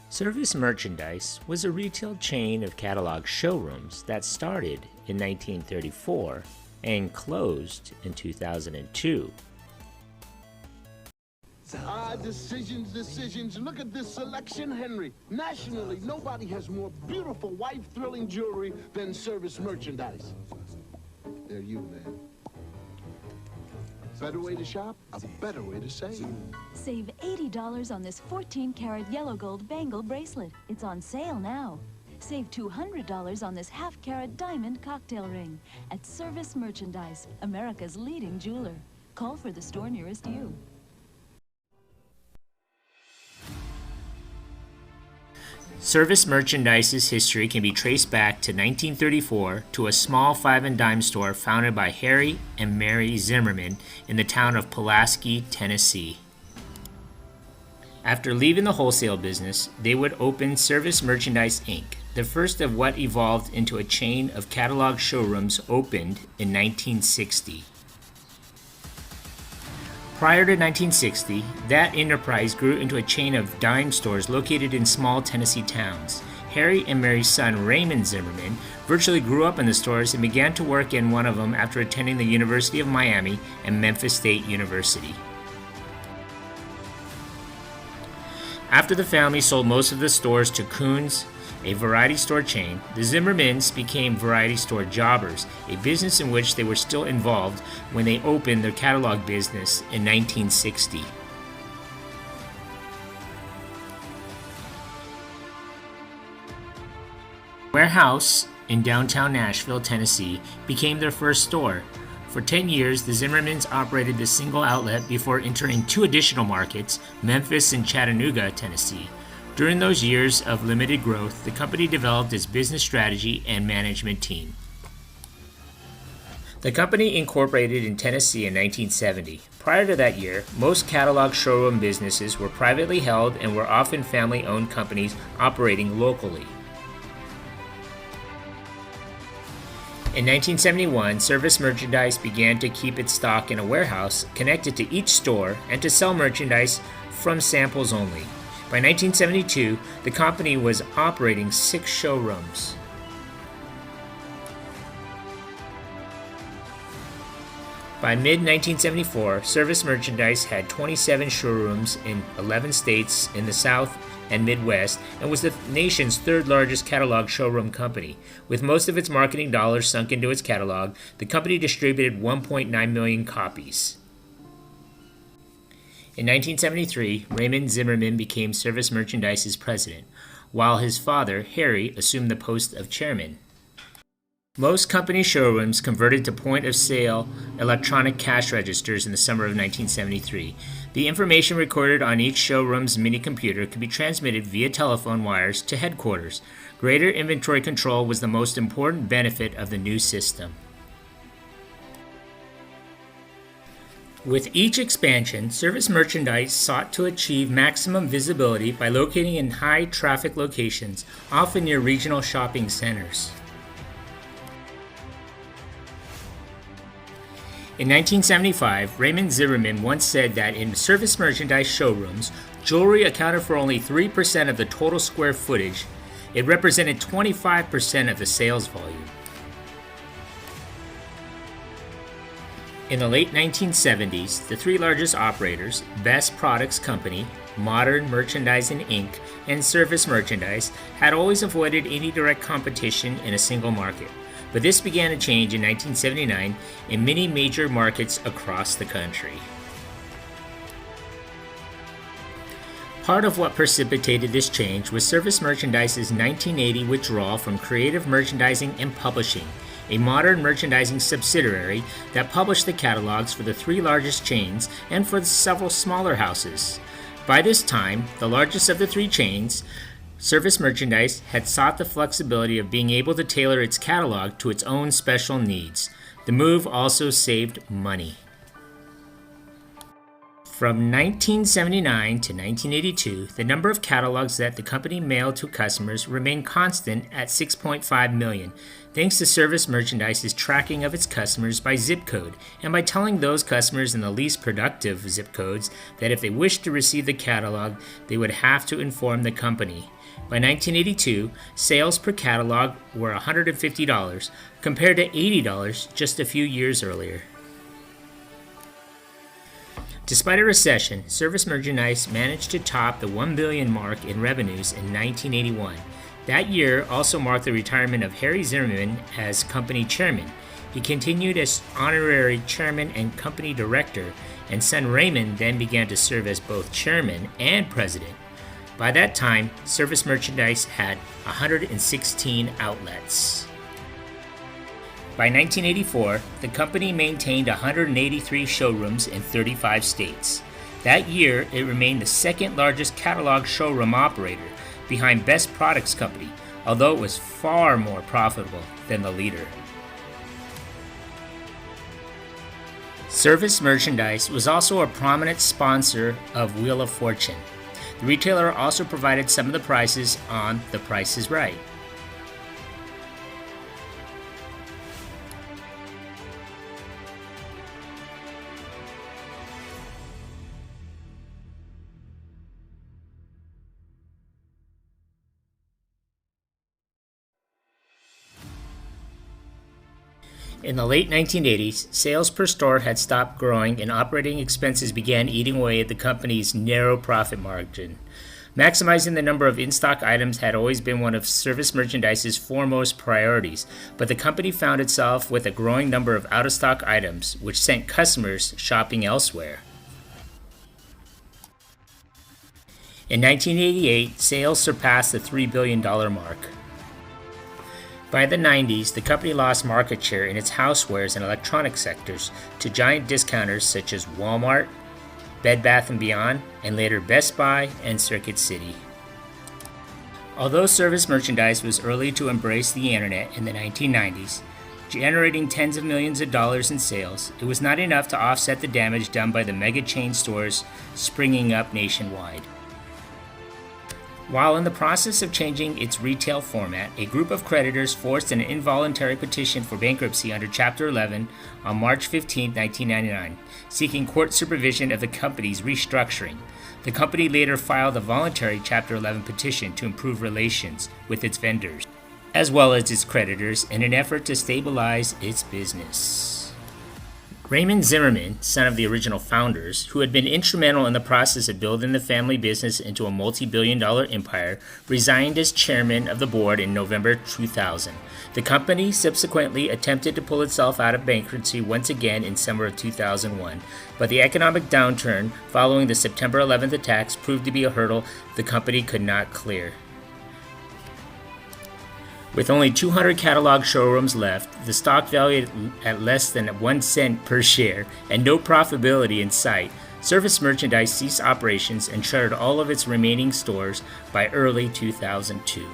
Service Merchandise was a retail chain of catalog showrooms that started in 1934 and closed in 2002. Decisions. Look at this selection, Henry. Nationally, nobody has more beautiful, wife-thrilling jewelry than Service Merchandise. There you, man. Better way to shop, a better way to save. Save $80 on this 14-karat yellow gold bangle bracelet. It's on sale now. Save $200 on this half-carat diamond cocktail ring at Service Merchandise, America's leading jeweler. Call for the store nearest you. Service Merchandise's history can be traced back to 1934 to a small five and dime store founded by Harry and Mary Zimmerman in the town of Pulaski, Tennessee. After leaving the wholesale business, they would open Service Merchandise Inc., the first of what evolved into a chain of catalog showrooms opened in 1960. Prior to 1960, that enterprise grew into a chain of dime stores located in small Tennessee towns. Harry and Mary's son, Raymond Zimmerman, virtually grew up in the stores and began to work in one of them after attending the University of Miami and Memphis State University. After the family sold most of the stores to Kuhn's, a variety store chain, the Zimmermans became variety store jobbers, a business in which they were still involved when they opened their catalog business in 1960. Warehouse in downtown Nashville, Tennessee, became their first store. For 10 years, the Zimmermans operated the single outlet before entering two additional markets, Memphis and Chattanooga, Tennessee. During those years of limited growth, the company developed its business strategy and management team. The company incorporated in Tennessee in 1970. Prior to that year, most catalog showroom businesses were privately held and were often family-owned companies operating locally. In 1971, Service Merchandise began to keep its stock in a warehouse connected to each store and to sell merchandise from samples only. By 1972, the company was operating 6 showrooms. By mid-1974, Service Merchandise had 27 showrooms in 11 states in the South and Midwest and was the nation's third largest catalog showroom company. With most of its marketing dollars sunk into its catalog, the company distributed 1.9 million copies. In 1973, Raymond Zimmerman became Service Merchandise's president, while his father, Harry, assumed the post of chairman. Most company showrooms converted to point-of-sale electronic cash registers in the summer of 1973. The information recorded on each showroom's mini-computer could be transmitted via telephone wires to headquarters. Greater inventory control was the most important benefit of the new system. With each expansion, Service Merchandise sought to achieve maximum visibility by locating in high-traffic locations, often near regional shopping centers. In 1975, Raymond Zimmerman once said that in Service Merchandise showrooms, jewelry accounted for only 3% of the total square footage. It represented 25% of the sales volume. In the late 1970s, the 3 largest operators, Best Products Company, Modern Merchandising Inc., and Service Merchandise, had always avoided any direct competition in a single market. But this began to change in 1979 in many major markets across the country. Part of what precipitated this change was Service Merchandise's 1980 withdrawal from Creative Merchandising and Publishing, a modern merchandising subsidiary that published the catalogs for the 3 largest chains and for several smaller houses. By this time, the largest of the 3 chains, Service Merchandise, had sought the flexibility of being able to tailor its catalog to its own special needs. The move also saved money. From 1979 to 1982, the number of catalogs that the company mailed to customers remained constant at 6.5 million, thanks to Service Merchandise's tracking of its customers by zip code and by telling those customers in the least productive zip codes that if they wished to receive the catalog, they would have to inform the company. By 1982, sales per catalog were $150, compared to $80 just a few years earlier. Despite a recession, Service Merchandise managed to top the $1 billion mark in revenues in 1981. That year also marked the retirement of Harry Zimmerman as company chairman. He continued as honorary chairman and company director, and son Raymond then began to serve as both chairman and president. By that time, Service Merchandise had 116 outlets. By 1984, the company maintained 183 showrooms in 35 states. That year, it remained the second largest catalog showroom operator, behind Best Products Company, although it was far more profitable than the leader. Service Merchandise was also a prominent sponsor of Wheel of Fortune. The retailer also provided some of the prizes on The Price is Right. In the late 1980s, sales per store had stopped growing and operating expenses began eating away at the company's narrow profit margin. Maximizing the number of in-stock items had always been one of Service Merchandise's foremost priorities, but the company found itself with a growing number of out-of-stock items, which sent customers shopping elsewhere. In 1988, sales surpassed the $3 billion mark. By the 90s, the company lost market share in its housewares and electronics sectors to giant discounters such as Walmart, Bed Bath & Beyond, and later Best Buy and Circuit City. Although Service Merchandise was early to embrace the internet in the 1990s, generating tens of millions of dollars in sales, it was not enough to offset the damage done by the mega chain stores springing up nationwide. While in the process of changing its retail format, a group of creditors forced an involuntary petition for bankruptcy under Chapter 11 on March 15, 1999, seeking court supervision of the company's restructuring. The company later filed a voluntary Chapter 11 petition to improve relations with its vendors, as well as its creditors, in an effort to stabilize its business. Raymond Zimmerman, son of the original founders, who had been instrumental in the process of building the family business into a multi-billion-dollar empire, resigned as chairman of the board in November 2000. The company subsequently attempted to pull itself out of bankruptcy once again in summer of 2001, but the economic downturn following the September 11th attacks proved to be a hurdle the company could not clear. With only 200 catalog showrooms left, the stock valued at less than 1 cent per share, and no profitability in sight, Service Merchandise ceased operations and shuttered all of its remaining stores by early 2002.